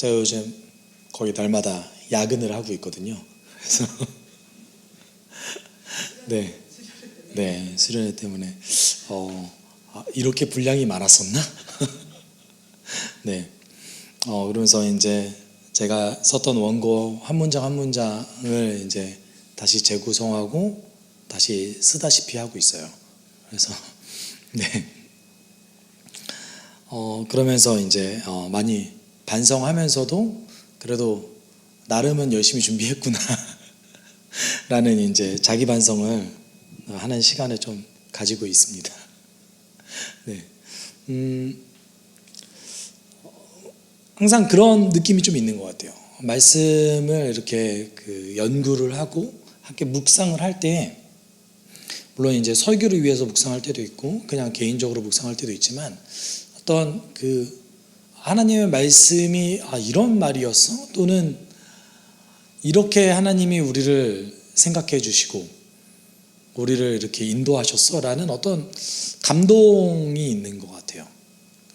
제가 요즘 거의 날마다 야근을 하고 있거든요. 그래서 네, 수련회 때문에 이렇게 분량이 많았었나? 네, 그러면서 이제 제가 썼던 원고 한 문장 한 문장을 이제 다시 재구성하고 다시 쓰다시피 하고 있어요. 그래서 네, 그러면서 이제 많이 반성하면서도 그래도 나름은 열심히 준비했구나 라는 이제 자기 반성을 하는 시간을 좀 가지고 있습니다. 네, 항상 그런 느낌이 좀 있는 것 같아요. 말씀을 이렇게 연구를 하고 함께 묵상을 할 때, 물론 이제 설교를 위해서 묵상할 때도 있고 그냥 개인적으로 묵상할 때도 있지만, 어떤 하나님의 말씀이 이런 말이었어? 또는 이렇게 하나님이 우리를 생각해 주시고 우리를 이렇게 인도하셨어? 라는 어떤 감동이 있는 것 같아요.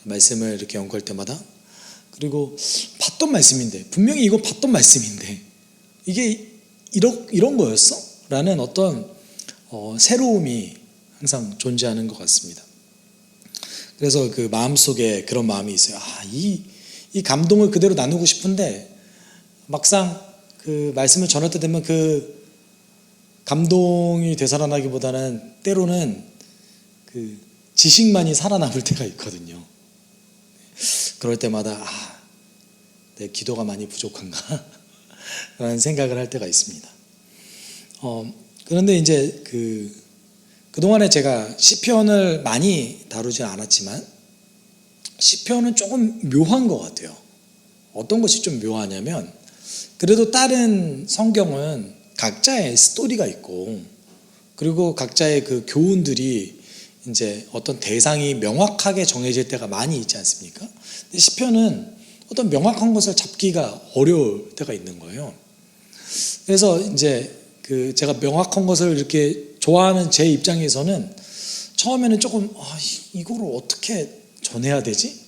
말씀을 이렇게 연구할 때마다. 그리고 봤던 말씀인데, 분명히 이거 봤던 말씀인데 이게 이런 거였어? 라는 어떤 새로움이 항상 존재하는 것 같습니다. 그래서 그 마음속에 그런 마음이 있어요. 이 감동을 그대로 나누고 싶은데 막상 그 말씀을 전할 때 되면 그 감동이 되살아나기보다는 때로는 그 지식만이 살아남을 때가 있거든요. 그럴 때마다 내 기도가 많이 부족한가? 라는 생각을 할 때가 있습니다. 그런데 이제 그동안에 제가 시편을 많이 다루진 않았지만 시편은 조금 묘한 것 같아요. 어떤 것이 좀 묘하냐면, 그래도 다른 성경은 각자의 스토리가 있고 그리고 각자의 그 교훈들이 이제 어떤 대상이 명확하게 정해질 때가 많이 있지 않습니까? 근데 시편은 어떤 명확한 것을 잡기가 어려울 때가 있는 거예요. 그래서 이제 제가 명확한 것을 이렇게 좋아하는 제 입장에서는 처음에는 조금 이거를 어떻게 전해야 되지?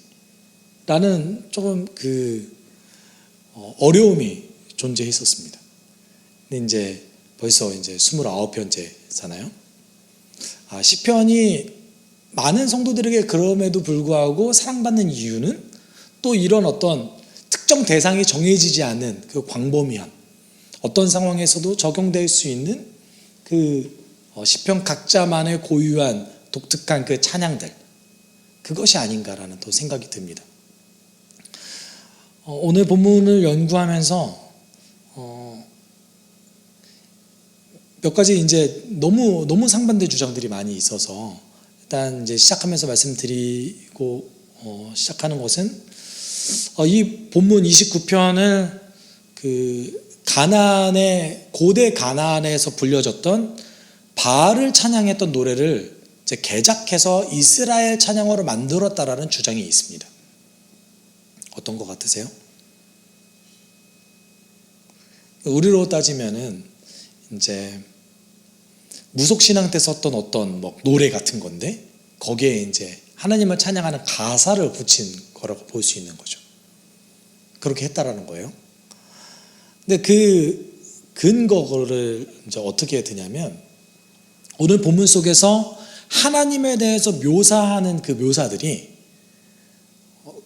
라는 조금 어려움이 존재했었습니다. 근데 이제 벌써 이제 29편째잖아요. 시편이 많은 성도들에게 그럼에도 불구하고 사랑받는 이유는 또 이런 어떤 특정 대상이 정해지지 않은 그 광범위함, 어떤 상황에서도 적용될 수 있는 시편 각자만의 고유한 독특한 그 찬양들, 그것이 아닌가라는 또 생각이 듭니다. 오늘 본문을 연구하면서 몇 가지 이제 너무 상반된 주장들이 많이 있어서 일단 이제 시작하면서 말씀드리고 시작하는 것은, 이 본문 29편을 고대 가나안에서 불려졌던 바알을 찬양했던 노래를 이제 개작해서 이스라엘 찬양으로 만들었다라는 주장이 있습니다. 어떤 것 같으세요? 우리로 따지면은 이제 무속신앙 때 썼던 어떤 노래 같은 건데 거기에 이제 하나님을 찬양하는 가사를 붙인 거라고 볼 수 있는 거죠. 그렇게 했다라는 거예요. 근데 그 근거를 이제 어떻게 드냐면, 오늘 본문 속에서 하나님에 대해서 묘사하는 그 묘사들이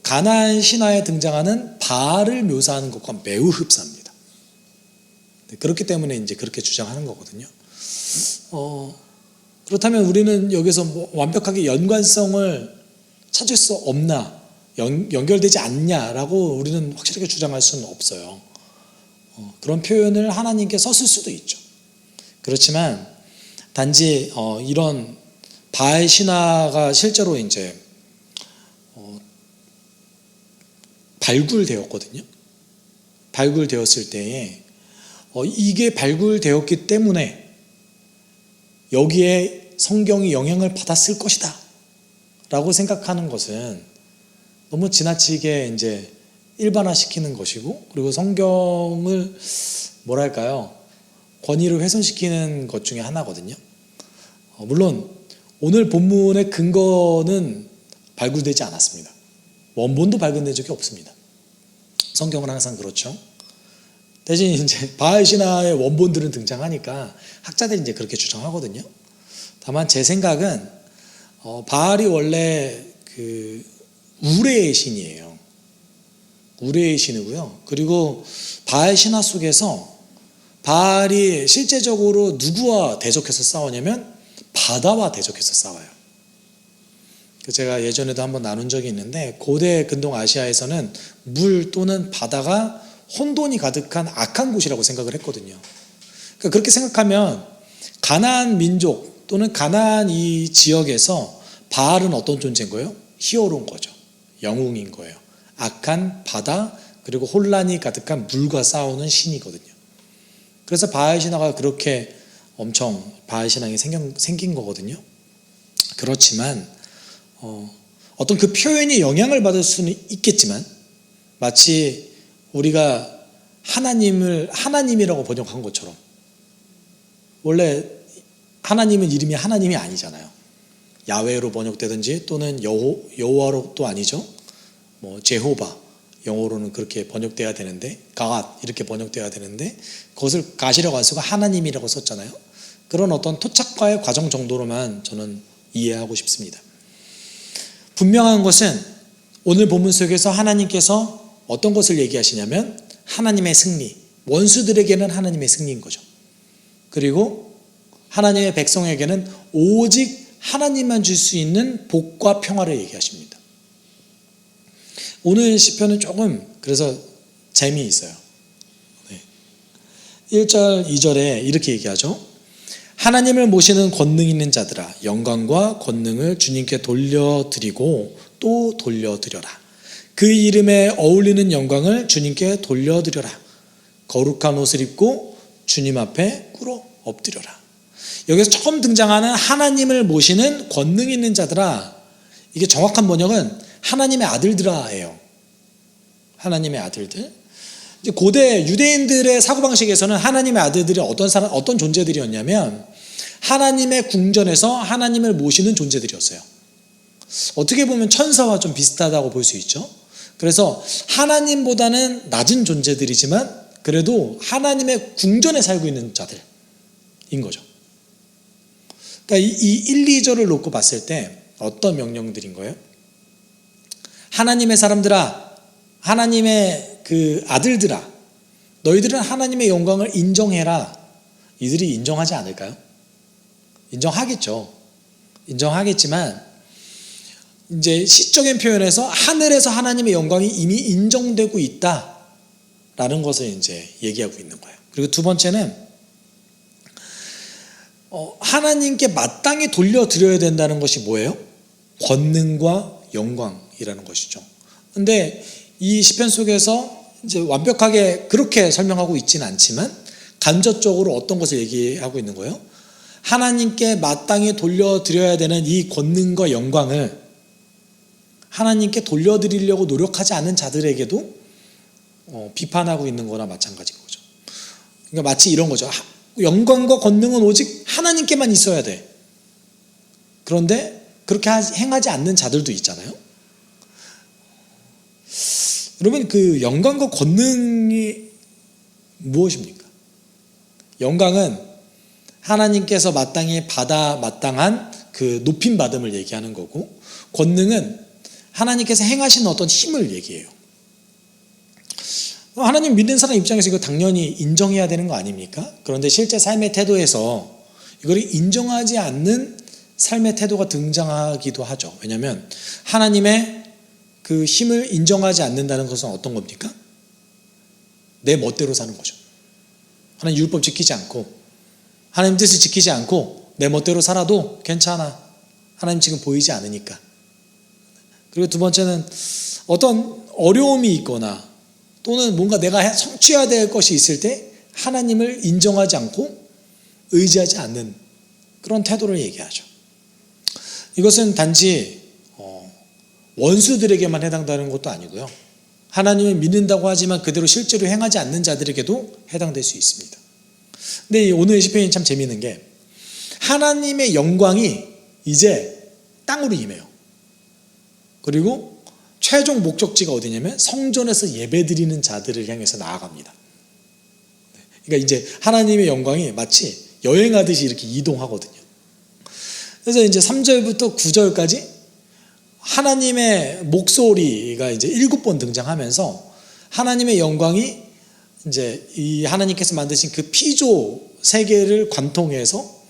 가나안 신화에 등장하는 바알을 묘사하는 것과 매우 흡사합니다. 그렇기 때문에 이제 그렇게 주장하는 거거든요. 그렇다면 우리는 여기서 완벽하게 연관성을 찾을 수 없나, 연결되지 않냐라고 우리는 확실하게 주장할 수는 없어요. 그런 표현을 하나님께 썼을 수도 있죠. 그렇지만 단지 이런 바알 신화가 실제로 이제 발굴되었거든요. 발굴되었을 때에 이게 발굴되었기 때문에 여기에 성경이 영향을 받았을 것이다 라고 생각하는 것은 너무 지나치게 이제 일반화시키는 것이고, 그리고 성경을 권위를 훼손시키는 것 중에 하나거든요. 물론 오늘 본문의 근거는 발굴되지 않았습니다. 원본도 발견된 적이 없습니다. 성경은 항상 그렇죠. 대신 이제 바알 신화의 원본들은 등장하니까 학자들이 이제 그렇게 주장하거든요. 다만 제 생각은 바알이 원래 그 우레의 신이에요. 우레의 신이고요. 그리고 바알 신화 속에서 바알이 실제적으로 누구와 대적해서 싸우냐면 바다와 대적해서 싸워요. 제가 예전에도 한번 나눈 적이 있는데 고대 근동 아시아에서는 물 또는 바다가 혼돈이 가득한 악한 곳이라고 생각을 했거든요. 그러니까 그렇게 생각하면 가나안 민족 또는 가나안 이 지역에서 바알은 어떤 존재인 거예요? 히어로인 거죠. 영웅인 거예요. 악한 바다 그리고 혼란이 가득한 물과 싸우는 신이거든요. 그래서 바알 신화가 그렇게 엄청 바알 신앙이 생긴 거거든요. 그렇지만 어떤 그 표현이 영향을 받을 수는 있겠지만 마치 우리가 하나님을 하나님이라고 번역한 것처럼 원래 하나님은 이름이 하나님이 아니잖아요. 야훼로 번역되든지 또는 여호와로도 아니죠. 뭐 제호바 영어로는 그렇게 번역돼야 되는데 갓 이렇게 번역돼야 되는데 그것을 갓이라고 안 쓰고 하나님이라고 썼잖아요. 그런 어떤 토착과의 과정 정도로만 저는 이해하고 싶습니다. 분명한 것은 오늘 본문 속에서 하나님께서 어떤 것을 얘기하시냐면 하나님의 승리, 원수들에게는 하나님의 승리인 거죠. 그리고 하나님의 백성에게는 오직 하나님만 줄 수 있는 복과 평화를 얘기하십니다. 오늘 시편은 조금 그래서 재미있어요. 1절, 2절에 이렇게 얘기하죠. 하나님을 모시는 권능 있는 자들아 영광과 권능을 주님께 돌려드리고 또 돌려드려라. 그 이름에 어울리는 영광을 주님께 돌려드려라. 거룩한 옷을 입고 주님 앞에 꿇어 엎드려라. 여기서 처음 등장하는 하나님을 모시는 권능 있는 자들아, 이게 정확한 번역은 하나님의 아들들아예요. 하나님의 아들들. 이제 고대 유대인들의 사고방식에서는 하나님의 아들들이 어떤 존재들이었냐면 하나님의 궁전에서 하나님을 모시는 존재들이었어요. 어떻게 보면 천사와 좀 비슷하다고 볼 수 있죠. 그래서 하나님보다는 낮은 존재들이지만 그래도 하나님의 궁전에 살고 있는 자들인 거죠. 그러니까 이 1, 2절을 놓고 봤을 때 어떤 명령들인 거예요? 하나님의 사람들아, 하나님의 그 아들들아, 너희들은 하나님의 영광을 인정해라. 이들이 인정하지 않을까요? 인정하겠죠. 인정하겠지만 이제 시적인 표현에서 하늘에서 하나님의 영광이 이미 인정되고 있다라는 것을 이제 얘기하고 있는 거예요. 그리고 두 번째는 하나님께 마땅히 돌려드려야 된다는 것이 뭐예요? 권능과 영광이라는 것이죠. 근데 이 시편 속에서 이제 완벽하게 그렇게 설명하고 있지는 않지만 간접적으로 어떤 것을 얘기하고 있는 거예요? 하나님께 마땅히 돌려드려야 되는 이 권능과 영광을 하나님께 돌려드리려고 노력하지 않은 자들에게도 비판하고 있는 거나 마찬가지인 거죠. 그러니까 마치 이런 거죠. 영광과 권능은 오직 하나님께만 있어야 돼. 그런데 그렇게 행하지 않는 자들도 있잖아요. 여러분, 그 영광과 권능이 무엇입니까? 영광은 하나님께서 마땅히 받아 마땅한 그 높임 받음을 얘기하는 거고, 권능은 하나님께서 행하시는 어떤 힘을 얘기해요. 하나님 믿는 사람 입장에서 이거 당연히 인정해야 되는 거 아닙니까? 그런데 실제 삶의 태도에서 이걸 인정하지 않는 삶의 태도가 등장하기도 하죠. 왜냐하면 하나님의 그 힘을 인정하지 않는다는 것은 어떤 겁니까? 내 멋대로 사는 거죠. 하나님 율법 지키지 않고 하나님 뜻을 지키지 않고 내 멋대로 살아도 괜찮아. 하나님 지금 보이지 않으니까. 그리고 두 번째는 어떤 어려움이 있거나 또는 뭔가 내가 성취해야 될 것이 있을 때 하나님을 인정하지 않고 의지하지 않는 그런 태도를 얘기하죠. 이것은 단지 원수들에게만 해당되는 것도 아니고요. 하나님을 믿는다고 하지만 그대로 실제로 행하지 않는 자들에게도 해당될 수 있습니다. 근데 오늘 시편이 참 재미있는 게 하나님의 영광이 이제 땅으로 임해요. 그리고 최종 목적지가 어디냐면 성전에서 예배드리는 자들을 향해서 나아갑니다. 그러니까 이제 하나님의 영광이 마치 여행하듯이 이렇게 이동하거든요. 그래서 이제 3절부터 9절까지 하나님의 목소리가 이제 7번 등장하면서 하나님의 영광이 이제 이 하나님께서 만드신 그 피조 세계를 관통해서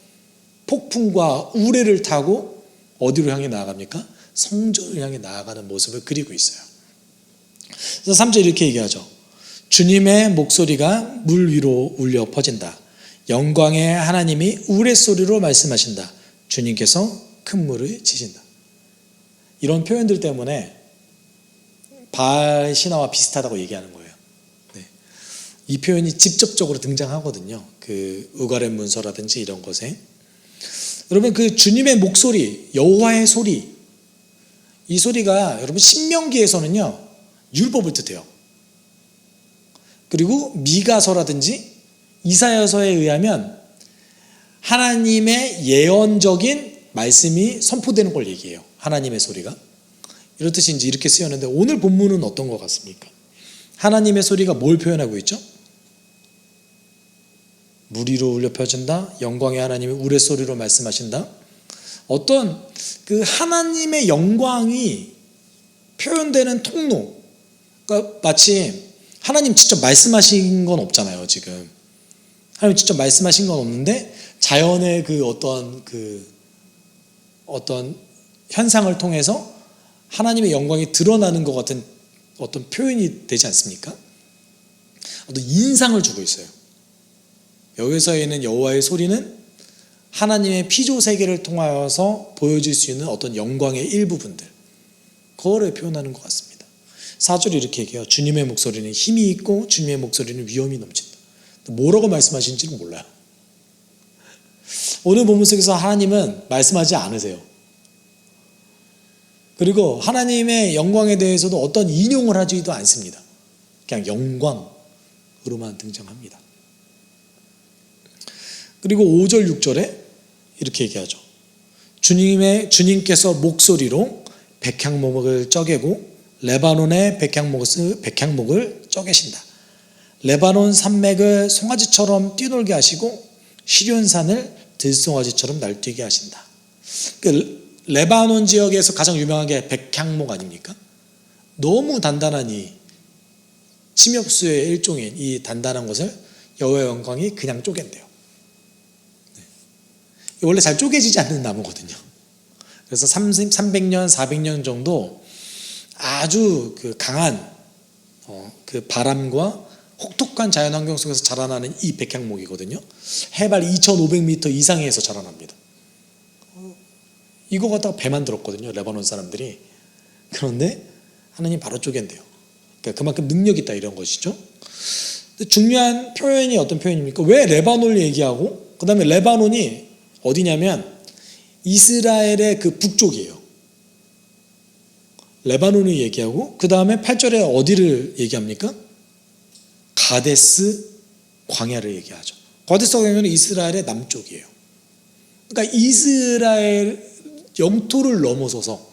폭풍과 우레를 타고 어디로 향해 나아갑니까? 성전을 향해 나아가는 모습을 그리고 있어요. 그래서 3절 이렇게 얘기하죠. 주님의 목소리가 물 위로 울려 퍼진다. 영광의 하나님이 우레소리로 말씀하신다. 주님께서 큰 물을 치신다. 이런 표현들 때문에 바알 신화와 비슷하다고 얘기하는 거예요. 네. 이 표현이 직접적으로 등장하거든요. 그 우가렛 문서라든지 이런 것에. 여러분 그 주님의 목소리, 여호와의 소리, 이 소리가 여러분 신명기에서는요 율법을 뜻해요. 그리고 미가서라든지 이사야서에 의하면 하나님의 예언적인 말씀이 선포되는 걸 얘기해요. 하나님의 소리가. 이렇듯이 이제 이렇게 쓰였는데 오늘 본문은 어떤 것 같습니까? 하나님의 소리가 뭘 표현하고 있죠? 물 위로 울려 펴진다. 영광의 하나님이 우레소리로 말씀하신다. 어떤 그 하나님의 영광이 표현되는 통로. 그러니까 마치 하나님 직접 말씀하신 건 없잖아요, 지금. 하나님 직접 말씀하신 건 없는데 자연의 그 어떤 현상을 통해서 하나님의 영광이 드러나는 것 같은 어떤 표현이 되지 않습니까? 어떤 인상을 주고 있어요. 여기서 있는 여호와의 소리는 하나님의 피조 세계를 통하여서 보여줄 수 있는 어떤 영광의 일부분들, 그거를 표현하는 것 같습니다. 4절이 이렇게 얘기해요. 주님의 목소리는 힘이 있고 주님의 목소리는 위엄이 넘친다. 뭐라고 말씀하시는지는 몰라요. 오늘 본문 속에서 하나님은 말씀하지 않으세요. 그리고 하나님의 영광에 대해서도 어떤 인용을 하지도 않습니다. 그냥 영광으로만 등장합니다. 그리고 5절 6절에 이렇게 얘기하죠. 주님께서 목소리로 백향목을 쪼개고 레바논의 백향목을 쪼개신다. 레바논 산맥을 송아지처럼 뛰놀게 하시고 시륜산을 들송아지처럼 날뛰게 하신다. 레바논 지역에서 가장 유명한 게 백향목 아닙니까? 너무 단단한 이 침엽수의 일종인 이 단단한 것을 여호와의 영광이 그냥 쪼갠대요. 원래 잘 쪼개지지 않는 나무거든요. 그래서 300년, 400년 정도 아주 그 강한 그 바람과 혹독한 자연환경 속에서 자라나는 이 백향목이거든요. 해발 2,500m 이상에서 자라납니다. 이거 갖다가 배 만들었거든요, 레바논 사람들이. 그런데 하나님 바로 쪼갠대요. 그러니까 그만큼 능력 있다 이런 것이죠. 근데 중요한 표현이 어떤 표현입니까? 왜 레바논을 얘기하고 그 다음에 레바논이 어디냐면 이스라엘의 그 북쪽이에요. 레바논을 얘기하고 그 다음에 8절에 어디를 얘기합니까? 가데스 광야를 얘기하죠. 가데스 광야는 이스라엘의 남쪽이에요. 그러니까 이스라엘 영토를 넘어서서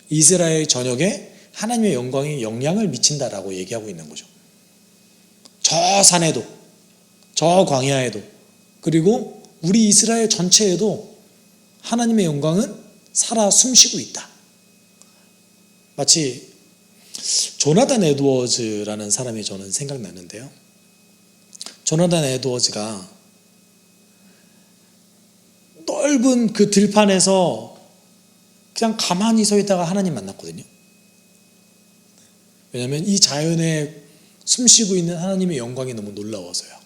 이스라엘 전역에 하나님의 영광이 영향을 미친다라고 얘기하고 있는 거죠. 저 산에도 저 광야에도 그리고 우리 이스라엘 전체에도 하나님의 영광은 살아 숨쉬고 있다. 마치 조나단 에드워즈라는 사람이 저는 생각나는데요. 조나단 에드워즈가 넓은 그 들판에서 그냥 가만히 서 있다가 하나님 만났거든요. 왜냐하면 이 자연에 숨쉬고 있는 하나님의 영광이 너무 놀라워서요.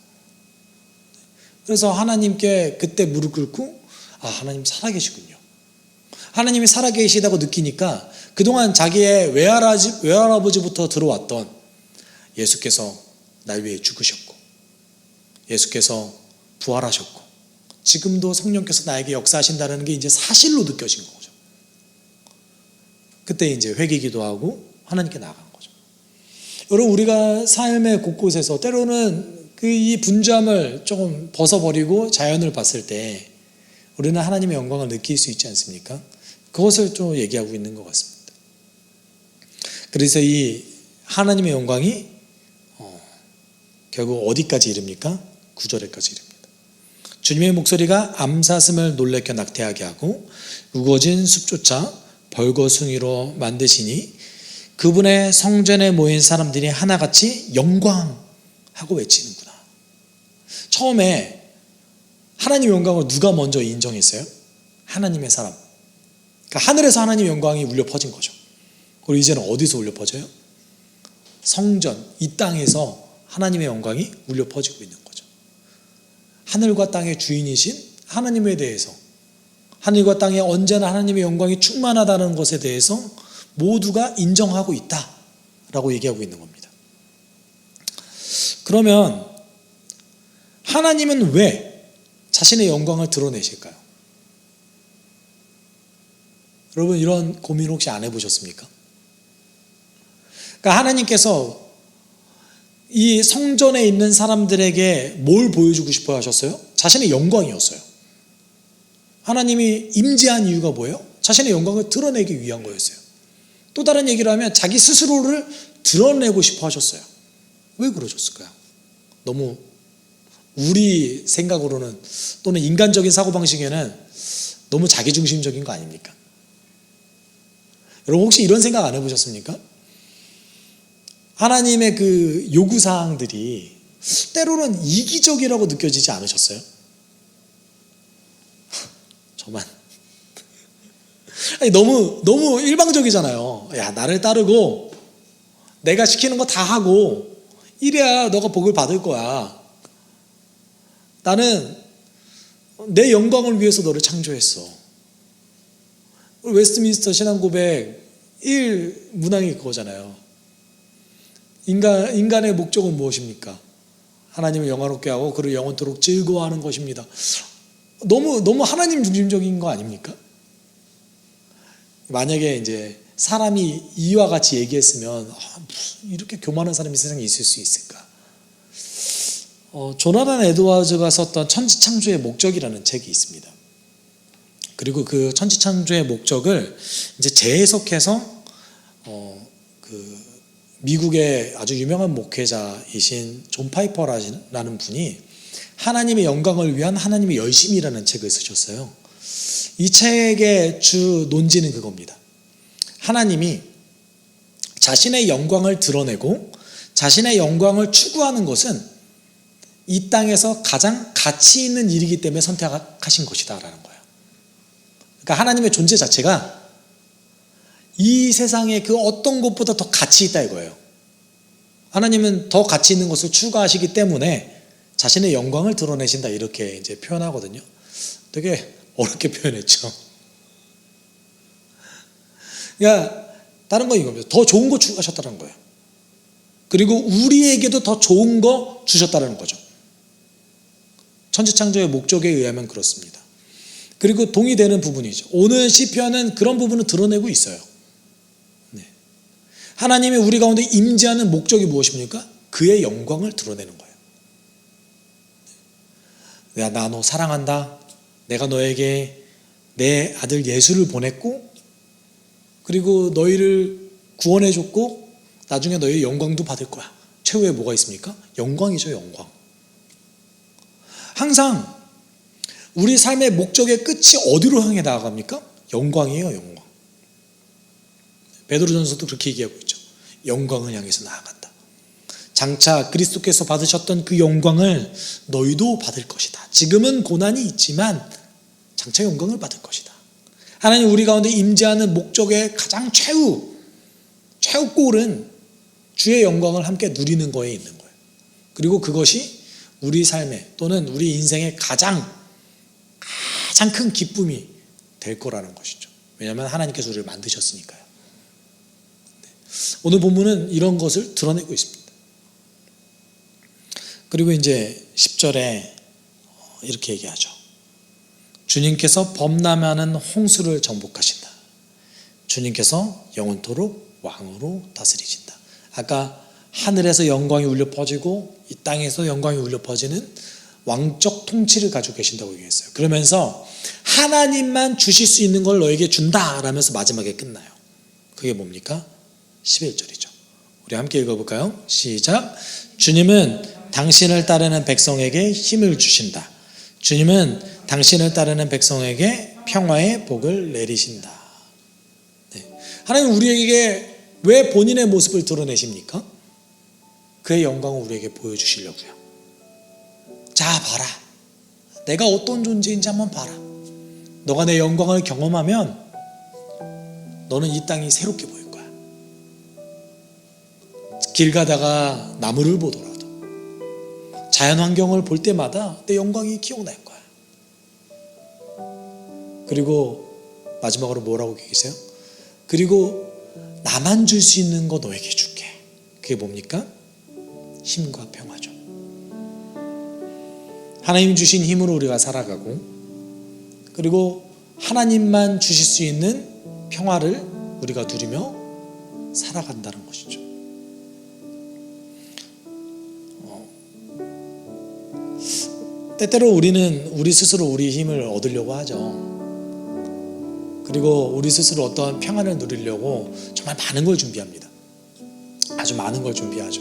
그래서 하나님께 그때 무릎 꿇고 하나님 살아계시군요. 하나님이 살아계시다고 느끼니까 그동안 자기의 외할아버지부터 들어왔던 예수께서 날 위해 죽으셨고 예수께서 부활하셨고 지금도 성령께서 나에게 역사하신다는 게 이제 사실로 느껴진 거죠. 그때 이제 회개기도 하고 하나님께 나아간 거죠. 여러분 우리가 삶의 곳곳에서 때로는 이 분주함을 조금 벗어버리고 자연을 봤을 때 우리는 하나님의 영광을 느낄 수 있지 않습니까? 그것을 좀 얘기하고 있는 것 같습니다. 그래서 이 하나님의 영광이 결국 어디까지 이릅니까? 9절에까지 이릅니다. 주님의 목소리가 암사슴을 놀래켜 낙태하게 하고 우거진 숲조차 벌거숭이로 만드시니 그분의 성전에 모인 사람들이 하나같이 영광하고 외치는구나. 처음에 하나님의 영광을 누가 먼저 인정했어요? 하나님의 사람. 그러니까 하늘에서 하나님의 영광이 울려 퍼진 거죠. 그리고 이제는 어디서 울려 퍼져요? 성전, 이 땅에서 하나님의 영광이 울려 퍼지고 있는 거죠. 하늘과 땅의 주인이신 하나님에 대해서, 하늘과 땅에 언제나 하나님의 영광이 충만하다는 것에 대해서 모두가 인정하고 있다라고 얘기하고 있는 겁니다. 그러면 하나님은 왜 자신의 영광을 드러내실까요? 여러분, 이런 고민 혹시 안 해보셨습니까? 그러니까 하나님께서 이 성전에 있는 사람들에게 뭘 보여주고 싶어 하셨어요? 자신의 영광이었어요. 하나님이 임재한 이유가 뭐예요? 자신의 영광을 드러내기 위한 거였어요. 또 다른 얘기를 하면 자기 스스로를 드러내고 싶어 하셨어요. 왜 그러셨을까요? 너무 우리 생각으로는, 또는 인간적인 사고방식에는 너무 자기중심적인 거 아닙니까? 여러분, 혹시 이런 생각 안 해보셨습니까? 하나님의 그 요구사항들이 때로는 이기적이라고 느껴지지 않으셨어요? 저만. 아니, 너무 일방적이잖아요. 야, 나를 따르고 내가 시키는 거 다 하고 이래야 너가 복을 받을 거야. 나는 내 영광을 위해서 너를 창조했어. 웨스트민스터 신앙고백 1 문항이 그거잖아요. 인간의 목적은 무엇입니까? 하나님을 영화롭게 하고 그를 영원토록 즐거워하는 것입니다. 너무 하나님 중심적인 거 아닙니까? 만약에 이제 사람이 이와 같이 얘기했으면 이렇게 교만한 사람이 세상에 있을 수 있을까? 조나단 에드워즈가 썼던 천지창조의 목적이라는 책이 있습니다. 그리고 그 천지창조의 목적을 이제 재해석해서 미국의 아주 유명한 목회자이신 존 파이퍼라는 분이 하나님의 영광을 위한 하나님의 열심이라는 책을 쓰셨어요. 이 책의 주 논지는 그겁니다. 하나님이 자신의 영광을 드러내고 자신의 영광을 추구하는 것은 이 땅에서 가장 가치 있는 일이기 때문에 선택하신 것이다 라는 거예요. 그러니까 하나님의 존재 자체가 이 세상의 그 어떤 것보다 더 가치 있다 이거예요. 하나님은 더 가치 있는 것을 추구하시기 때문에 자신의 영광을 드러내신다 이렇게 이제 표현하거든요. 되게 어렵게 표현했죠. 그러니까 다른 건 이겁니다. 더 좋은 거 추구하셨다는 거예요. 그리고 우리에게도 더 좋은 거 주셨다는 거죠. 천지창조의 목적에 의하면 그렇습니다. 그리고 동의되는 부분이죠. 오늘 시편은 그런 부분을 드러내고 있어요. 네. 하나님이 우리 가운데 임재하는 목적이 무엇입니까? 그의 영광을 드러내는 거예요. 내가 나 너 사랑한다. 내가 너에게 내 아들 예수를 보냈고 그리고 너희를 구원해줬고 나중에 너희의 영광도 받을 거야. 최후에 뭐가 있습니까? 영광이죠, 영광. 항상 우리 삶의 목적의 끝이 어디로 향해 나아갑니까? 영광이에요, 영광. 베드로전서도 그렇게 얘기하고 있죠. 영광을 향해서 나아간다. 장차 그리스도께서 받으셨던 그 영광을 너희도 받을 것이다. 지금은 고난이 있지만 장차 영광을 받을 것이다. 하나님 우리 가운데 임재하는 목적의 가장 최후골은 주의 영광을 함께 누리는 거에 있는 거예요. 그리고 그것이 우리 삶의 또는 우리 인생의 가장 큰 기쁨이 될 거라는 것이죠. 왜냐하면 하나님께서 우리를 만드셨으니까요. 오늘 본문은 이런 것을 드러내고 있습니다. 그리고 이제 10절에 이렇게 얘기하죠. 주님께서 범람하는 홍수를 정복하신다. 주님께서 영원토록 왕으로 다스리신다. 아까 하늘에서 영광이 울려 퍼지고 이 땅에서 영광이 울려 퍼지는 왕적 통치를 가지고 계신다고 얘기했어요. 그러면서 하나님만 주실 수 있는 걸 너에게 준다 라면서 마지막에 끝나요. 그게 뭡니까? 11절이죠. 우리 함께 읽어볼까요? 시작. 주님은 당신을 따르는 백성에게 힘을 주신다. 주님은 당신을 따르는 백성에게 평화의 복을 내리신다. 네. 하나님 우리에게 왜 본인의 모습을 드러내십니까? 그의 영광을 우리에게 보여주시려고요. 자, 봐라. 내가 어떤 존재인지 한번 봐라. 너가 내 영광을 경험하면 너는 이 땅이 새롭게 보일 거야. 길 가다가 나무를 보더라도 자연 환경을 볼 때마다 내 영광이 기억날 거야. 그리고 마지막으로 뭐라고 계세요? 그리고 나만 줄 수 있는 거 너에게 줄게. 그게 뭡니까? 힘과 평화죠. 하나님 주신 힘으로 우리가 살아가고, 그리고 하나님만 주실 수 있는 평화를 우리가 누리며 살아간다는 것이죠. 때때로 우리는 우리 스스로 우리 힘을 얻으려고 하죠. 그리고 우리 스스로 어떤 평안을 누리려고 정말 많은 걸 준비합니다. 아주 많은 걸 준비하죠.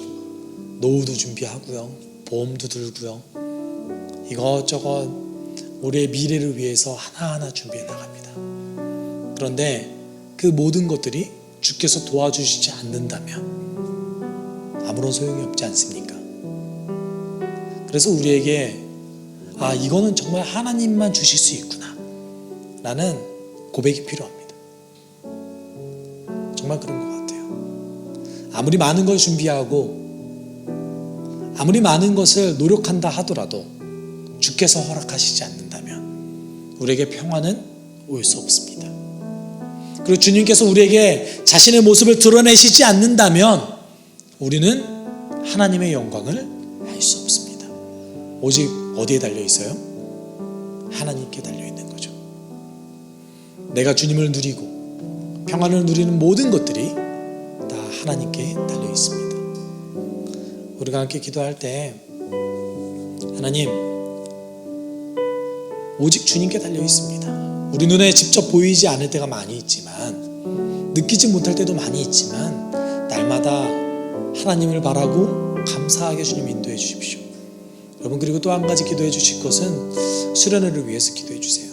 노후도 준비하고요, 보험도 들고요, 이것저것 우리의 미래를 위해서 하나하나 준비해 나갑니다. 그런데 그 모든 것들이 주께서 도와주시지 않는다면 아무런 소용이 없지 않습니까? 그래서 우리에게 이거는 정말 하나님만 주실 수 있구나 라는 고백이 필요합니다. 정말 그런 것 같아요. 아무리 많은 걸 준비하고 아무리 많은 것을 노력한다 하더라도 주께서 허락하시지 않는다면 우리에게 평화는 올 수 없습니다. 그리고 주님께서 우리에게 자신의 모습을 드러내시지 않는다면 우리는 하나님의 영광을 알 수 없습니다. 오직 어디에 달려 있어요? 하나님께 달려 있는 거죠. 내가 주님을 누리고 평안을 누리는 모든 것들이 다 하나님께 달려 있습니다. 우리가 함께 기도할 때 하나님, 오직 주님께 달려 있습니다. 우리 눈에 직접 보이지 않을 때가 많이 있지만, 느끼지 못할 때도 많이 있지만, 날마다 하나님을 바라고 감사하게 주님 인도해 주십시오. 여러분, 그리고 또 한 가지 기도해 주실 것은 수련회를 위해서 기도해 주세요.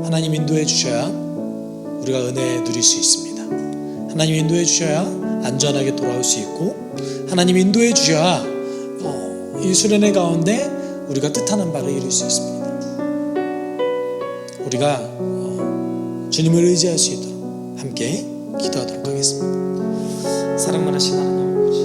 하나님 인도해 주셔야 우리가 은혜 누릴 수 있습니다. 하나님 인도해 주셔야 안전하게 돌아올 수 있고, 하나님 인도해 주셔야 이 수련회 가운데 우리가 뜻하는 바를 이룰 수 있습니다. 우리가 주님을 의지할 수 있도록 함께 기도하도록 하겠습니다. 사랑 많으신 하나님 아버지,